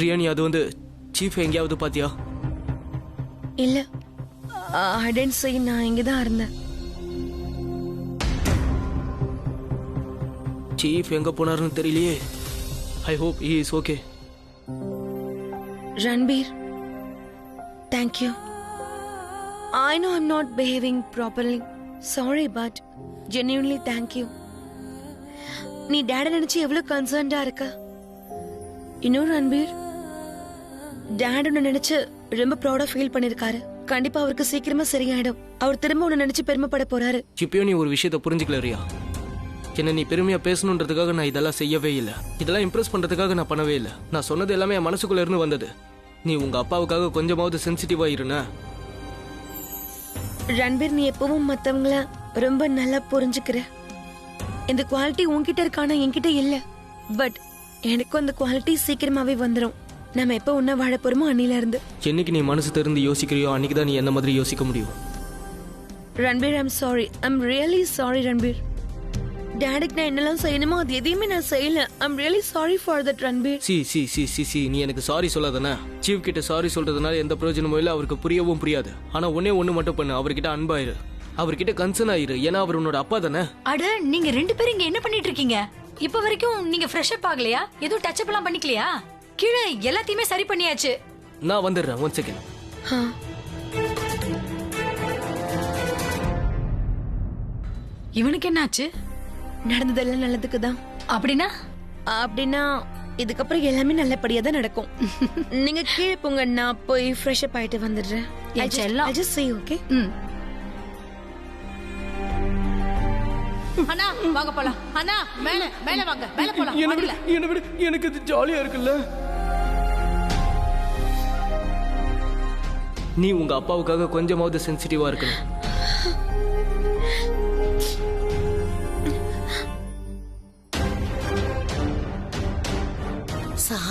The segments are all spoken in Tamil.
ரியா நீ அது சீஃப் எங்கேயாவது பாத்தியா? இல்ல, ஐ டென்ட் சீ. நான் இங்கதான் இருந்தேன். சீஃப் எங்க போனாருன்னு தெரியலையே. I hope he is okay. Ranbir, thank you. I know I'm not behaving properly. Sorry, but genuinely thank you. நீ டேட நினைச்சு எவ்வளவு கன்சர்ன்டா இருக்க. இன்னும் ரன்பீர், டேட் உன்னை நினைச்சு ரொம்ப ப்ரௌடா ஃபீல் பண்ணிருக்காரு. கண்டிப்பா அவருக்கு சீக்கிரமா சரியாயிடும். அவர் திரும்ப உன்னை நினைச்சு பெருமைப்பட போறாரு. இப்பயும் நீ ஒரு விஷயத்த புரிஞ்சுக்கல ரியா. என்ன நீ பெருமையா பேசணுன்றதுக்காக நான் இதெல்லாம் செய்யவே இல்லை. இதெல்லாம் இம்ப்ரெஸ் பண்றதுக்காக நான் பண்ணவே இல்லை. நான் சொன்னது எல்லாமே என் மனசுக்குள்ள இருந்து வந்தது. நீ உங்க அப்பாவுக்காக கொஞ்சமாவது சென்சிட்டிவா இருன. ரன்பீர், நீ எப்பவும் மத்தவங்கள ரொம்ப நல்லா புரிஞ்சுக்கிற. இந்த குவாலிட்டி உன்கிட்ட இருக்கானா என்கிட்ட இல்ல. பட் எனக்கும் அந்த குவாலிட்டி சீக்கிரமாவே வந்துடும். நம்ம எப்ப உன்ன வாழ போறோமோ அன்னில இருந்து. என்னைக்கு நீ மனசு திறந்து யோசிக்கிறியோ அன்னைக்கு தான் நீ என்ன மாதிரி யோசிக்க முடியும். Ranbir, I'm sorry. I'm really sorry Ranbir. டேடிக்கு நான் என்னெல்லாம் செய்யணுமோ அது எதையுமே நான் செய்யல. I'm really sorry for that Ranbir. சி நீ எனக்கு சாரி சொல்லாதானே. சீஃப் கிட்ட சாரி சொல்றதுனால எந்த பிரயோஜனமும் இல்லை. அவருக்கு புரியவும் புரியாது. ஆனா ஒண்ணு மட்டும் பண்ணு. அவர்கிட்ட அன்பாயிரு, அவர்கிட்ட கன்சர்ன் ஆயிரு. ஏன்னா அவர் உன்னோட அப்பா தானே. அட, நீங்க 2 பேரும் இங்க என்ன பண்ணிட்டு இருக்கீங்க? இப்ப வரைக்கும் நீங்க ஃப்ரெஷ் அப் ஆகலையா? எதுவும் டச் அப் எல்லாம் பண்ணிக்கலையா? கீழே எல்லாத்தையுமே சரி பண்ணியாச்சு. நான் வந்துடுறேன். 1 செகண்ட். இவனுக்கு என்னாச்சு? நடந்ததெல்லாம் நல்லதுக்கு தான். அப்படின்னா இதுக்கப்புறம் எல்லாமே நல்லபடியா தான் நடக்கும். நீங்க கீழே போங்க, நான் போய் ஃப்ரெஷ் அப் ஆயிட்டு வந்துடுறேன். I just say okay. அண்ணா வாங்க போலாம். அண்ணா மேல வாங்க, மேல போலாம். எனக்கு இது ஜாலியா இருக்குல்ல. நீ உங்க அப்பாவுக்காக கொஞ்சமாவது சென்சிட்டிவா இருக்கணும்.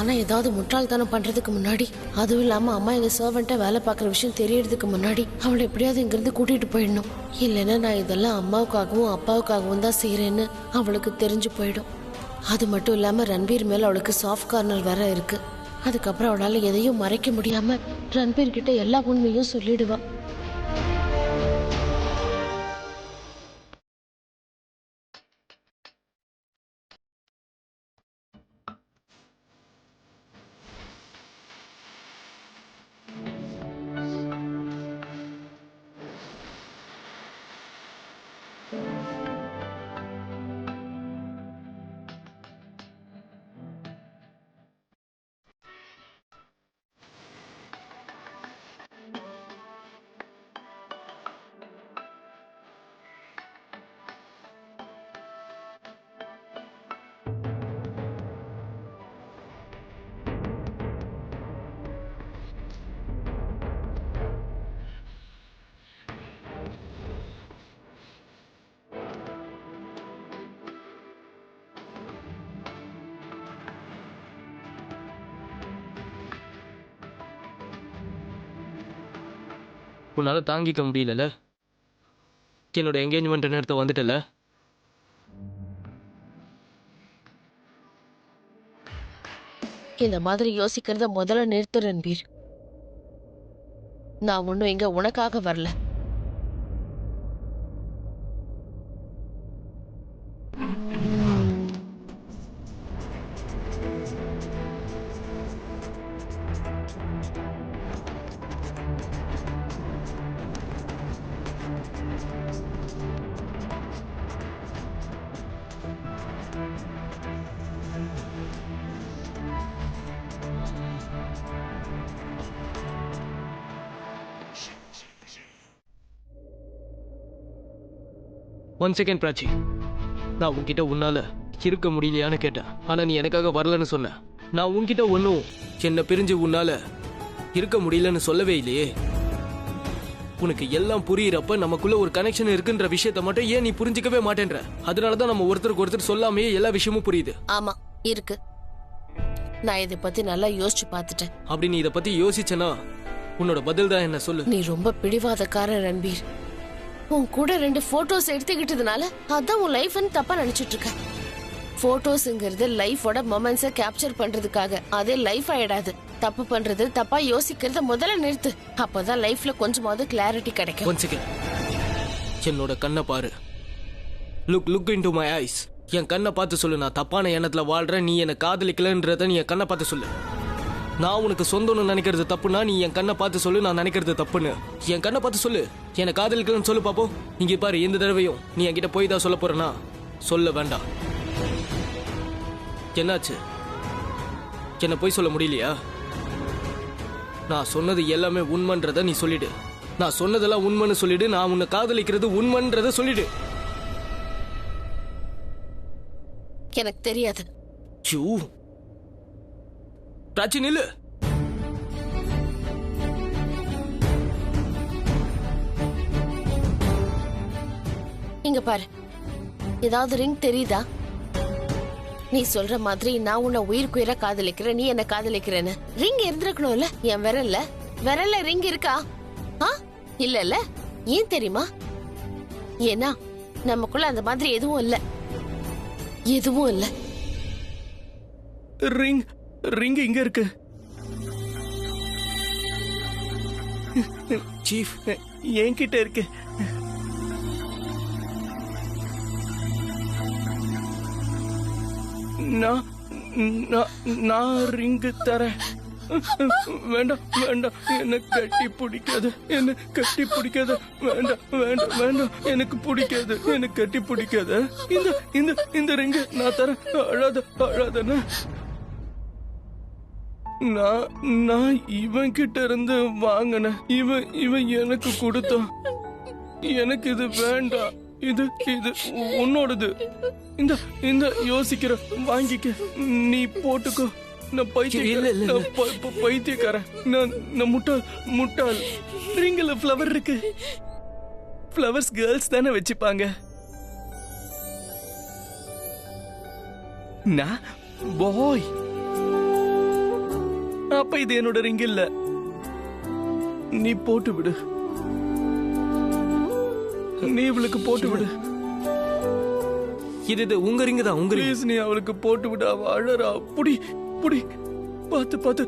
ஆனா ஏதாவது முட்டாள்தனம் பண்றதுக்கு முன்னாடி, அதுவும் இல்லாம அம்மா எங்க சர்வெண்ட்டை வேலை பார்க்குற விஷயம் தெரியறதுக்கு முன்னாடி அவளை எப்படியாவது இங்கிருந்து கூட்டிட்டு போயிடணும். இல்லைன்னா நான் இதெல்லாம் அம்மாவுக்காகவும் அப்பாவுக்காகவும் தான் செய்யறேன்னு அவளுக்கு தெரிஞ்சு போயிடும். அது மட்டும் இல்லாம ரன்பீர் மேல அவளுக்கு சாஃப்ட் கார்னர் வேற இருக்கு. அதுக்கப்புறம் அவளால எதையும் மறைக்க முடியாம ரன்பீர் கிட்ட எல்லா உண்மையும் சொல்லிடுவா. உன்னால தாங்கிக்க முடியல. என்னோட என்கேஜ்மெண்ட் நேரத்தை வந்துட்டல. இந்த மாதிரி யோசிக்கிறத முதல்ல நிறுத்து ரன்பீர். நான் ஒன்னும் இங்க உனக்காக வரல. One second Prachi. நான் உன்கிட்ட உன்னால இருக்க முடியலையான்னு கேட்டேன். ஆனா நீ எனக்காக வரலன்னு சொன்ன. நான் உன்கிட்ட ஒன்னும் என்ன பிரிஞ்சு உன்னால இருக்க முடியலன்னு சொல்லவே இல்லையே. உனக்கு எல்லாம் புரியுறப்ப நமக்குள்ள ஒரு கனெக்ஷன் இருக்குன்ற விஷயத்த மட்டும் ஏன் நீ புரிஞ்சிக்கவே மாட்டேன்ற? அதனாலதான் நம்ம ஒருத்தருக்கு ஒருத்தர் சொல்லாமையே எல்லா விஷயமும் புரியுது. ஆமா இருக்கு. நான் இதை பத்தி நல்லா யோசிச்சு பார்த்துட்டேன். அப்படி நீ இதை பத்தி யோசிச்சனா உன்னோட பதில் தான் என்ன சொல்லு. நீ ரொம்ப பிடிவாதக்காரன் ரன்பீர். உன் கூட 2 போட்டோஸ் எடுத்துக்கிட்டதுனால அதான் உன் லைஃப்னு தப்பா நினைச்சிட்டு இருக்க. போட்டோஸ்ங்கிறது லைஃபோட மொமெண்ட்ஸை கேப்சர் பண்றதுக்காக, அதே லைஃப் ஆயிடாது. தப்பு பண்றது, தப்பா யோசிக்கிறத முதல்ல நிறுத்து. அப்பதான் லைஃப்ல கொஞ்சமாவது கிளாரிட்டி கிடைக்கும். ஒன் செகண்ட், என்னோட கண்ணை பாரு. Look into my eyes. என் கண்ணை பார்த்து சொல்லு, நான் தப்பான எண்ணத்துல வாழ்றேன், நீ என்னை காதலிக்கலன்றத நீ என் கண்ணை பார்த்து சொல்லு. நான் உனக்கு சொந்தம்னு நினைக்கிறது தப்புனா நீ என் கண்ணை பார்த்து சொல்லு நான் நினைக்கிறது தப்புன்னு. என் கண்ணை பார்த்து சொல்லு, என்னை காதலிக்கலன்னு சொல்லு பாப்போம். இங்கே பாரு, எந்த தடவையும் நீ என்கிட்ட போய் தான் சொல்ல போறேன்னா சொல்ல வேண்டாம். என்னாச்சு? என்ன போய் சொல்ல முடியலையா? நான் சொன்னது எல்லாமே உண்மைன்றத நீ சொல்லிடு. நான் சொன்னதெல்லாம் உண்மைன்னு சொல்லிடு. நான் உன்னை காதலிக்கிறது உண்மைன்றத சொல்லிடு. எனக்கு தெரியாது. பிராச்சி நில்லு. இங்க பாரு, ஏதாவது ரிங் தெரியுதா? நீ சொல்ற மாதிரி நான் உன்னை உயிருக்குயிரா காதலிக்கிறேன், நீ என்ன காதலிக்கிறேன்னு ரிங் இருந்திருக்கணும்ல என் விரல்ல ரிங் இருக்கா? இல்ல. ஏன் தெரியுமா? ஏன்னா நமக்குள்ள அந்த மாதிரி எதுவும் இல்ல. ரிங் இங்க இருக்கு. சீஃப், என்கிட்ட இருக்கு. நான் ரிங் தரேன். வேண்டாம், என்ன கட்டி பிடிக்காது. வேண்டாம், எனக்கு பிடிக்காது. எனக்கு கட்டி பிடிக்காது. இந்த ரிங் நான் தரேன். அழாதன்னு நான் இவன் கிட்ட இருந்து வாங்கினேன். இவன் எனக்கு கொடுத்தான். எனக்கு இது வேண்டாம். இது உன்னோடது. இந்த யோசிக்கிற வாங்கிக்க, நீ போட்டுக்கோ. நான் பைத்தியக்காரன். நான் முட்டாள். ரிங்கில் ஃப்ளவர் இருக்கு. ஃப்ளவர்ஸ் கேர்ள்ஸ் தானே வச்சுப்பாங்க. நான் பாய். அப்ப இது என்னோட ரிங் இல்ல. நீ போட்டு விடு. நீ இவளுக்கு போட்டு விடு. இது உங்க ரிங் தான். உங்க ப்ளீஸ், நீ அவளுக்கு போட்டு விடு. அவ அழறா. புடி பாத்து.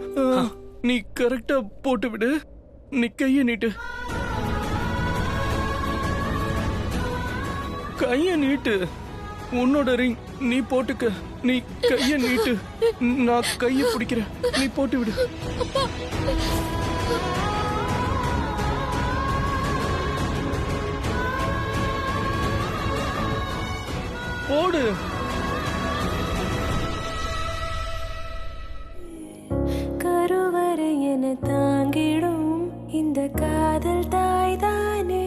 நீ கரெக்டா போட்டு விடு. நீ கைய நீட்டு. உன்னோட ரிங் நீ போட்டுக்க. நீ கைய நீட்டு. நான் கைய பிடிக்கிறேன். நீ போட்டு விடு. போடு. கருவறை என தாங்கிடும் இந்த காதல் தாய்தானே,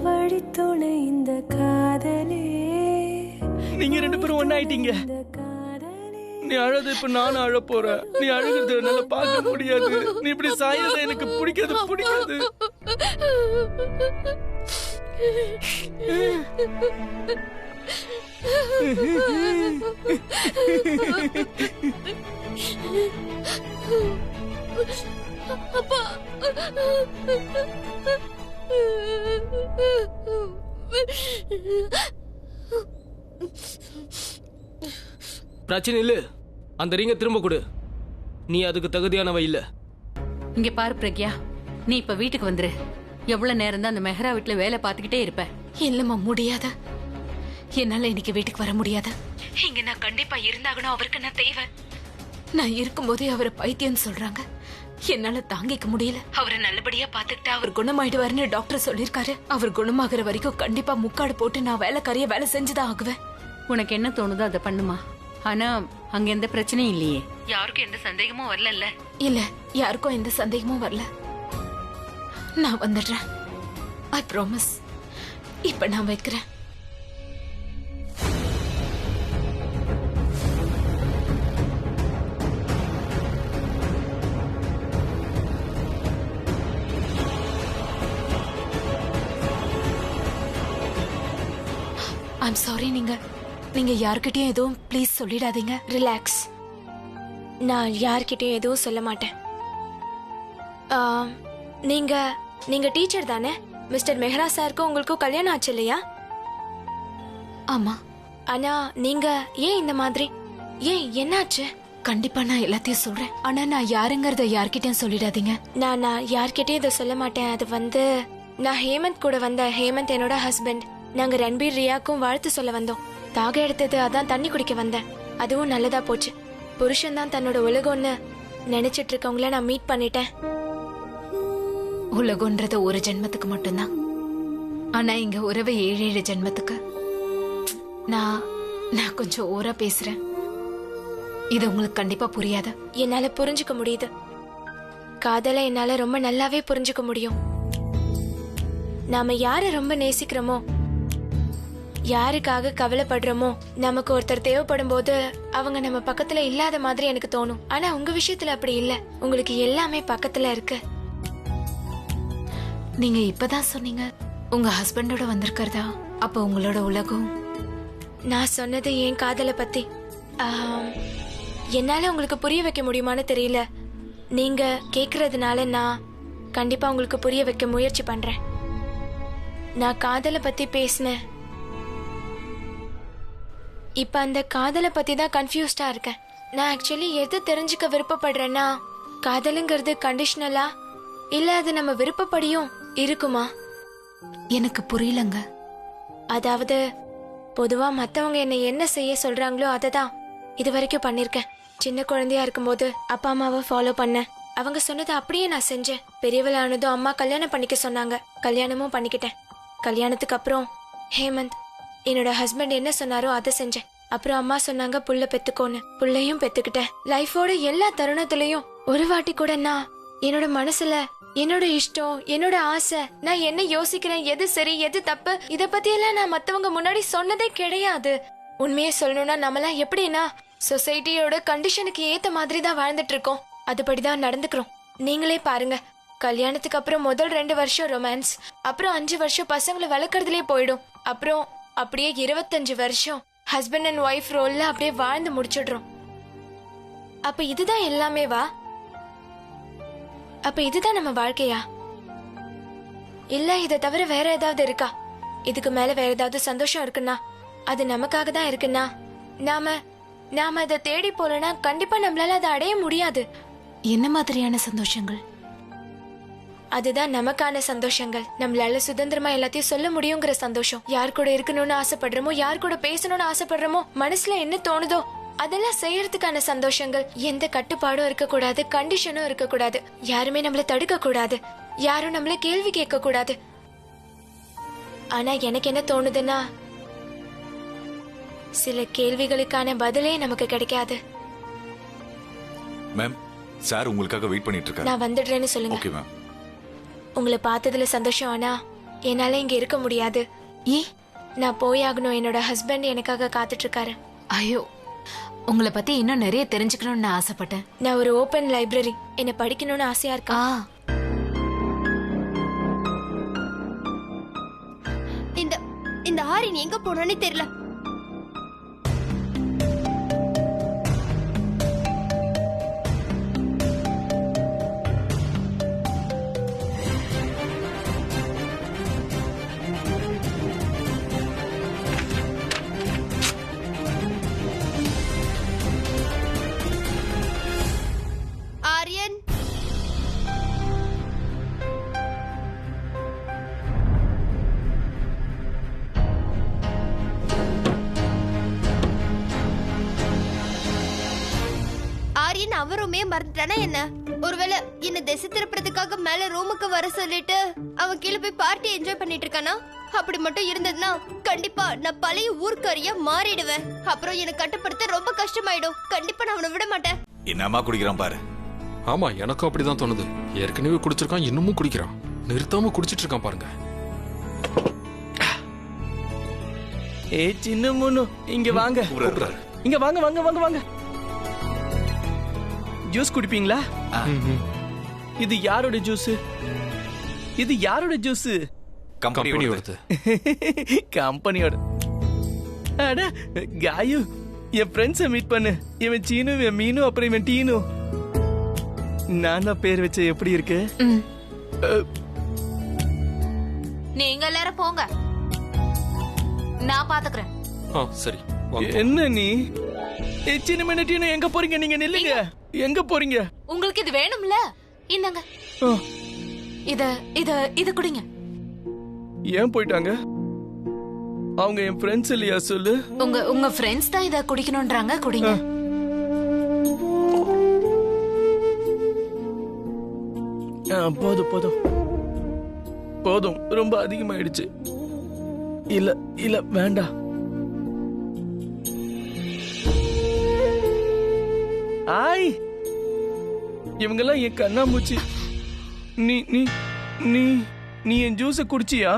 வழித்துணை இந்த காதலே. நீங்க ரெண்டு பேரும் ஒன்னாயிட்டீங்க. நீ அழது, இப்ப நானும் அழ போறேன். நீ அழுகிறது என்னால பார்க்க முடியாது. நீ இப்படி சாயத எனக்கு பிடிக்காது. அப்பா, பிரச்சனை இல்ல. அந்த ரிங்க திரும்ப கொடு. நீ அதுக்கு தகுதியானவ இல்ல. இங்க பாரு பிரக்யா, நீ இப்ப வீட்டுக்கு வந்துரு. எவ்வளவு நேரம் தான் அந்த மெஹரா வீட்டுல வேலை பார்த்துக்கிட்டே இருப்ப? இல்லம்மா, முடியாத. என்னால இன்னைக்கு வீட்டுக்கு வர முடியாது. இங்க நான் கண்டிப்பா இருந்தாகணும். அவருக்கு நான் தேவை. நான் இருக்கும்போதே அவரை பைத்தியம் சொல்றாங்க. என்னால தாங்கிக்க முடியல. அவரை நல்லபடியா பாத்துக்கிட்டா அவர் குணமாயிடுவாருன்னு டாக்டர் சொல்லிருக்காரு. அவர் குணமாகற வரைக்கும் கண்டிப்பா முக்காடு போட்டு நான் வேலைக்காரிய வேலை செஞ்சுதான் ஆகுவேன். உனக்கு என்ன தோணுதோ அதை பண்ணுமா. ஆனா அங்க எந்த பிரச்சனையும் இல்லையே. யாருக்கும் எந்த சந்தேகமும் வரல. இல்ல, யாருக்கும் எந்த சந்தேகமும் வரல. நான் வந்துடுறேன். I promise. இப்ப நான் வைக்கிறேன். I'm sorry. நீங்க யார்கிட்டயும் எதுவும் ப்ளீஸ் சொல்லிடாதீங்க. ரிலாக்ஸ். நான் யார்கிட்டயும் எதுவும் சொல்ல மாட்டேன். நீங்க டீச்சர் தானே? மிஸ்டர் மெஹரா சாருக்கும் உங்களுக்கும் கல்யாணம் ஆச்சு இல்லையா? ஆமா. ஆனா நீங்க ஏன் இந்த மாதிரி? ஏன் என்னாச்சு? கண்டிப்பா நான் எல்லாத்தையும் சொல்றேன். ஆனா நான் யாருங்கறத யார்கிட்டயும் சொல்லிடாதீங்க. நான் யார்கிட்டயும் இதை சொல்ல மாட்டேன். அது நான் ஹேமந்த் கூட வந்தேன். ஹேமந்த் என்னோட ஹஸ்பண்ட். நாங்க ரன்பீர் ரியாக்கும் வாழ்த்து சொல்ல வந்தோம். தாக எடுத்தது அதான் தண்ணி குடிக்க வந்தேன். அதுவும் நல்லதா போச்சு. புருஷன் தான் தன்னோட உலகம்னு நினைச்சிட்டு இருக்கவங்கள நான் மீட் பண்ணிட்டேன். உலகம்ன்றது ஒரு ஜென்மத்துக்கு மட்டும்தான். ஆனா இங்க உறவு 7 ஜென்மத்துக்கு. நான் கொஞ்சம் ஓரா பேசுறேன். இது உங்களுக்கு கண்டிப்பா புரியாது. என்னால புரிஞ்சுக்க முடியுது. காதலை என்னால ரொம்ப நல்லாவே புரிஞ்சுக்க முடியும். நாம யாரை ரொம்ப நேசிக்கிறோமோ, யாருக்காக கவலைப்படுறோமோ, நமக்கு ஒருத்தர் தேவைப்படும் போது அவங்க நம்ம பக்கத்துல இல்லாத மாதிரி எனக்கு தோணும். ஆனா உங்க விஷயத்துல அப்படி இல்ல. உங்களுக்கு எல்லாமே பக்கத்துல இருக்கு. நீங்க இப்பதான் சொன்னீங்க உங்க ஹஸ்பண்டோட வந்திருக்கிறதா. அப்ப உங்களோட உலகம். நான் சொன்னது என் காதலை பத்தி. என்னால உங்களுக்கு புரிய வைக்க முடியுமான்னு தெரியல. நீங்க கேக்குறதுனால நான் கண்டிப்பா உங்களுக்கு புரிய வைக்க முயற்சி பண்றேன். நான் காதலை பத்தி பேசினேன். இப்ப அந்த காதலை பத்தி தான் கன்ஃபியூஸ்டா இருக்கேன். நான் ஆக்சுவலி எது தெரிஞ்சுக்க விருப்பப்படுறேன்னா, காதலுங்கிறது கண்டிஷனலா இல்ல அது நம்ம விருப்பப்படியும் இருக்குமா? எனக்கு புரியலங்க. அதாவது பொதுவா மத்தவங்க என்ன என்ன செய்ய சொல்றாங்களோ அதை தான் இது வரைக்கும் பண்ணிருக்கேன். சின்ன குழந்தையா இருக்கும்போது அப்பா அம்மாவை ஃபாலோ பண்ணேன். அவங்க சொன்னதை அப்படியே நான் செஞ்சேன். பெரியவளானதும் அம்மா கல்யாணம் பண்ணிக்க சொன்னாங்க. கல்யாணமும் பண்ணிக்கிட்டேன். கல்யாணத்துக்கு அப்புறம் ஹேமந்த் என்னோட ஹஸ்பண்ட் என்ன சொன்னாரோ அதை செஞ்சேன். அப்புறம் அம்மா சொன்னாங்க புள்ள பெத்துக்கோன்னு. புள்ளையும் பெத்துக்கிட்டேன். லைஃபோட எல்லா தருணத்திலையும் ஒரு வாட்டி கூட நான் என்னோட மனசுல என்னோட இஷ்டம், என்னோட ஆசை, நான் என்ன யோசிக்கிறேன், எது சரி எது தப்பு, இத பத்தி எல்லாம் நான் மத்தவங்க முன்னாடி சொன்னதே கிடையாது. உண்மையை சொல்லணும்னா நம்மளாம் எப்படின்னா சொசைட்டியோட கண்டிஷனுக்கு ஏத்த மாதிரி தான் வாழ்ந்துட்டு இருக்கோம். அதுபடிதான் நடந்துக்கிறோம். நீங்களே பாருங்க, கல்யாணத்துக்கு அப்புறம் முதல் 2 வருஷம் ரொமான்ஸ், அப்புறம் 5 வருஷம் பசங்களை வளர்க்கறதுலயே போயிடும். அப்புறம் அப்படியே 25 வருஷம் ஹஸ்பண்ட் அண்ட் ஒய்ஃப் ரோல்ல அப்படியே வாழ்ந்து முடிச்சிடுறோம். அப்ப இதுதான் எல்லாமே வா? அப்ப இதுதான் நம்ம வாழ்க்கையா? இல்ல இதை தவிர வேற ஏதாவது இருக்கா? இதுக்கு மேல வேற ஏதாவது சந்தோஷம் இருக்குன்னா அது நமக்காக தான் இருக்குன்னா நாம அதை தேடி போலனா கண்டிப்பா நம்மளால அதை அடைய முடியாது. என்ன மாதிரியான சந்தோஷங்கள்? அதுதான் நமக்கான சந்தோஷங்கள். நம்மளால சுதந்திரமா எல்லாத்தையும் சொல்ல முடியுங்கிற சந்தோஷம். யார் கூட இருக்கணும்னு ஆசைப்படுறோமோ, யார் கூட பேசணும்னு ஆசைப்படுறோமோ, மனசுல என்ன தோணுதோ அதெல்லாம் செய்யறதுக்கான சந்தோஷங்கள். எந்த கட்டுப்பாடும் இருக்கக்கூடாது, கண்டிஷனும் இருக்கக்கூடாது. யாருமே நம்மள தடுக்க கூடாது, யாரும் நம்மள கேள்வி கேட்க கூடாது. ஆனா எனக்கு என்ன தோணுதுன்னா, சில கேள்விகளுக்கான பதிலே நமக்கு கிடைக்காது. மேம், சார் உங்களுக்காக வெயிட் பண்ணிட்டு இருக்காரு. நான் வந்துடுறேன்னு சொல்லுங்க. Okay ma'am. உங்களை பார்த்ததுல சந்தோஷம். ஆனா என்னால இங்க இருக்க முடியாது. ஏன்? நான் போயாகணும். என்னோட ஹஸ்பண்ட் எனக்காக காத்துட்டு இருக்காரு. ஐயோ, உங்களை பத்தி இன்னும் நிறைய தெரிஞ்சுக்கணும்னு நான் ஆசைப்பட்டேன். நான் ஒரு ஓபன் லைப்ரரி. என்ன படிக்கணும்னு ஆசையா இருக்கா? இந்த ஆரின் எங்க போனானே தெரியல. ஆரியன், ஆரியன் அவருமே மறந்துட்டானா என்ன? ஒருவேளை என்ன திசை திருப்புறதுக்காக மேல ரூமுக்கு வர சொல்லிட்டு அவன் கீழே போய் பார்ட்டி என்ஜாய் பண்ணிட்டு இருக்கானா? அப்படி மட்டும் இருந்ததுன்னா கண்டிப்பா நான் பழைய ஊர்க்காரியா மாறிடுவேன். அப்புறம் என்னை கட்டுப்படுத்த ரொம்ப கஷ்டமாயிடும். கண்டிப்பா நான் அவனை விட மாட்டேன். என்னம்மா குடிக்கிறான் பாரு. ஆமா, எனக்கும் அப்படிதான் தோணுது. ஏற்கனவே குடிச்சிருக்கான், இன்னமும் குடிக்கிறான். நிறுத்தாம குடிச்சிட்டு இருக்கான் பாருங்க. சின்ன முன்னு இங்க வாங்க. கூப்பிடுறாரு. இங்க வாங்க வாங்க வாங்க வாங்க. ஜூஸ் குடிப்பீங்களா? இது யாரோட ஜூஸ்? இது யாரோட ஜூஸ்? கம்பெனியோடது. கம்பெனியோட. அட காயு, என் ஃப்ரெண்ட்ஸை மீட் பண்ணு. இவன் சீனு, இவன் மீனு, அப்புறம் இவன் டீனு. நானா பேர் வச்ச எப்படி இருக்கு? நீங்க எல்லாரும் போங்க, நான் பாத்துக்கிறேன். சரி. என்ன நீ சின்ன மினிட்டின்னு எங்க போறீங்க? நீங்க நில்லுங்க. எங்க போறீங்க? உங்களுக்கு இது வேணும்ல, இந்தாங்க. ஆ, இத இத இத குடிங்க. ஏன் போயிட்டாங்க? அவங்க என் ஃப்ரெண்ட்ஸ் இல்லையா? சொல்லு. உங்க ஃப்ரெண்ட்ஸ் தான் இத குடிக்கணும்ன்றாங்க, குடிங்க. போதும் போதும் போதும், ரொம்ப அதிகமாயிடுச்சு. இல்ல இல்ல வேண்டாம். ஆய், இவங்கெல்லாம் என் கண்ணாமூச்சி. நீ நீ நீ நீ என் ஜூஸ குடிச்சியா?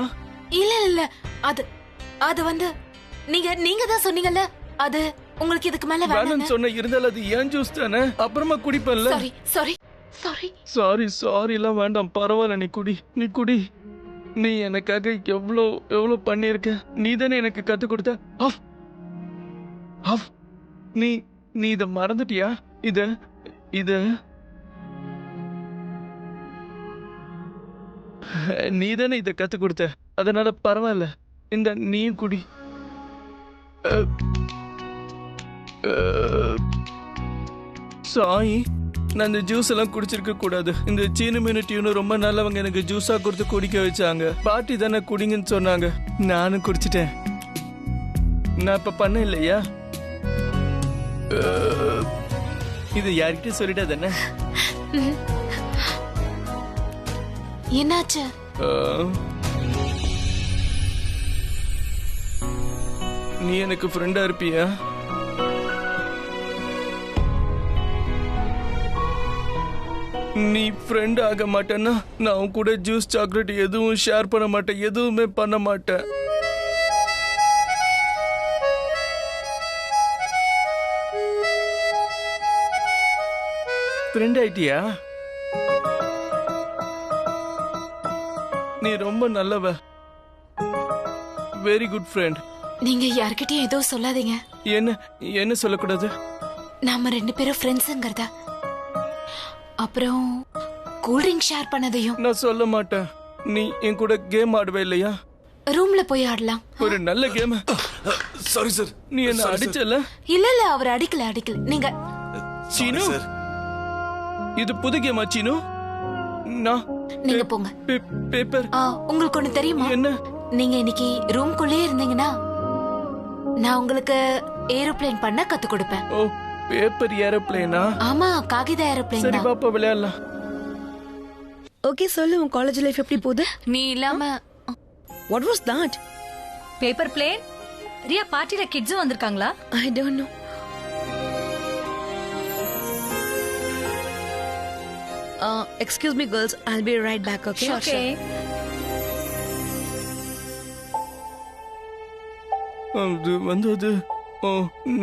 இல்ல இல்ல, அது அது வந்து நீங்க தான் சொன்னீங்கல்ல, அது உங்களுக்கு இதுக்கு மேல வேணும்னு வேணாம் சொன்ன. இருந்தாலும் அது ஏன் ஜூஸ் தானே, அப்புறமா குடிப்பேன்ல. Sorry sorry sorry. Sorry sorry எல்லாம் வேண்டாம், பரவாயில்ல. நீ குடி, நீ குடி. நீ எனக்காக எவ்வளோ எவ்வளோ பண்ணியிருக்க. நீ தானே எனக்கு கத்து கொடுத்த. Off off. நீ நீ இத மறந்துட்டியா? இத இத நீ தானே இத கத்து கொடுத்த, அதனால பரவாயில்ல. இந்த நீ குடி. சாய், நான் இந்த ஜூஸ் எல்லாம் குடிச்சிருக்க கூடாது. இந்த சீனு மினிட்டியும் ரொம்ப நல்லவங்க, எனக்கு ஜூஸா கொடுத்து குடிக்க வச்சாங்க. பாட்டி தானே குடிங்கன்னு சொன்னாங்க, நானும் குடிச்சிட்டேன். நான் இப்ப பண்ண இல்லையா? இது யார்கிட்ட சொல்லிட்டா தானே? என்னாச்சு? நீ எனக்கு ஃப்ரெண்டா இருப்பியா? நீ ஃப்ரெண்ட் ஆக மாட்டேன்னா நான் உன் கூட ஜூஸ் சாக்லேட் எதுவும் ஷேர் பண்ண மாட்டேன், எதுவுமே பண்ண மாட்டேன். ஃப்ரெண்ட் ஆயிட்டியா? நீ ரொம்ப நல்லவ. Very good friend. நீங்க யார்கிட்டயும் எதுவும் சொல்லாதீங்க. என்ன என்ன சொல்லக்கூடாது? நாம 2 பேரும் ஃப்ரெண்ட்ஸ்ங்கறத, அப்புறம் கூல் ட்ரிங்க் ஷேர் பண்ணதையும் நான் சொல்ல மாட்டேன். நீ என் கூட கேம் ஆடுவே இல்லையா? ரூம்ல போய் ஆடலாம். ஒரு நல்ல கேம். Sorry sir. நீ என்ன அடிச்சல? இல்ல அவர் அடிக்கல. நீங்க சீனு, இது புது கேமா சீனு? நீங்க போங்க. பேப்பர். உங்களுக்கு ஒண்ணு தெரியுமா? என்ன? நீங்க இன்னைக்கு ரூம்குள்ளே இருந்தீங்கன்னா நான் உங்களுக்கு ஏரோப்ளேன் பண்ண கத்து கொடுப்பேன். ஓ, பேப்பர் ஏரோப்ளேனா? ஆமா, காகித ஏரோப்ளேன். சரி பாப்பா, விளையாடலாம். ஓகே, சொல்லு, உன் காலேஜ் லைஃப் எப்படி போகுது? நீ இல்லாம. What was that? Paper plane. Riya, பார்ட்டில கிட்ஸும் வந்திருக்காங்களா? I don't know. Excuse me girls, I'll be right back, okay? Okay. அது வந்தது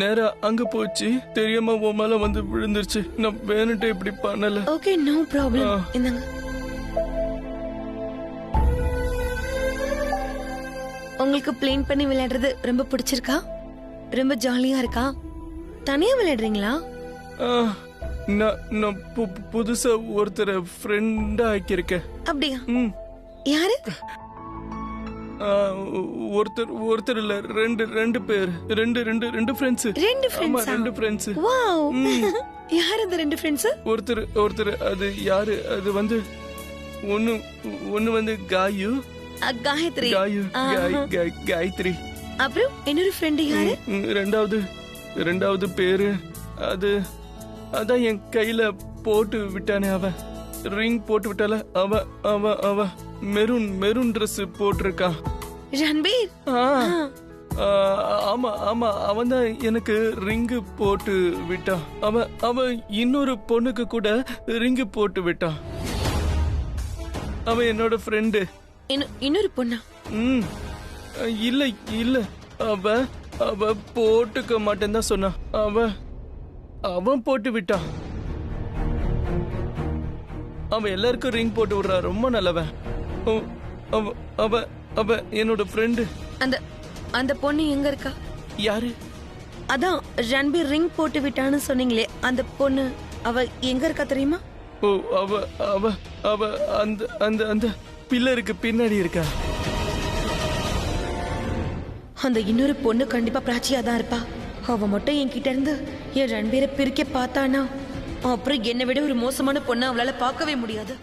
நேரா அங்க போச்சு. தெரியாம உன் மேல வந்து விழுந்துருச்சு. நான் வேணுட்டு இப்படி பண்ணல. Okay, no problem. இந்தாங்க. உங்களுக்கு பிளேன் பண்ணி விளையாடுறது ரொம்ப பிடிச்சிருக்கா? ரொம்ப ஜாலியா இருக்கா? தனியா விளையாடுறீங்களா? நான் புதுசா ஒருத்தரை ஃப்ரெண்டா ஆக்கியிருக்கேன். அப்படியா? யாரு? ஒருத்தர் இல்ல, ரெண்டு பேர். ரெண்டு ஃப்ரெண்ட்ஸ். ரெண்டு ஃப்ரெண்ட்ஸ். வாவ். யார் அந்த 2 ஃப்ரெண்ட்ஸ்? ஒருத்தர் அது யாரு? அது வந்து ஒன்னு வந்து காயு. காயத்ரி. காயத்ரி. அப்புறம் இன்னொரு ஃப்ரெண்ட் யாரு? ரெண்டாவது பேரு அதான் என் கையில போட்டு விட்டானே அவ. ரிங் போட்டு விட்டால அவ மெரூன் Dress போட்டிருக்கா. ரன்பீர். ஆமா, அவன் தான் எனக்கு ரிங்கு போட்டு விட்டான். அவன் இன்னொரு பொண்ணுக்கு கூட ரிங்கு போட்டு விட்டான். அவன் என்னோட ஃப்ரெண்டு. இன்னொரு பொண்ணா? இல்ல அவ போட்டுக்க மாட்டேன்னு தான் சொன்னான். அவன் போட்டு விட்டான். அவன் எல்லாருக்கும் ரிங் போட்டு விடுறா. ரொம்ப நல்லவன். அவ என்னோட ஃப்ரெண்டு. அந்த பொண்ணு எங்க இருக்கா? யாரு? அதான் ரன்பீர் ரிங் போட்டு விட்டான்னு சொன்னீங்களே, அந்த பொண்ணு அவ எங்க இருக்கா தெரியுமா? ஓ, அவ அந்த பில்லருக்கு பின்னாடி இருக்கா. அந்த இன்னொரு பொண்ணு கண்டிப்பா பிராச்சியா தான் இருப்பா. அவ மட்டும் என்கிட்ட இருந்து என் ரன்பீரை பிரிக்க பார்த்தானா அப்புறம் என்னை விட ஒரு மோசமான பொண்ணை அவளால பார்க்கவே முடியாது.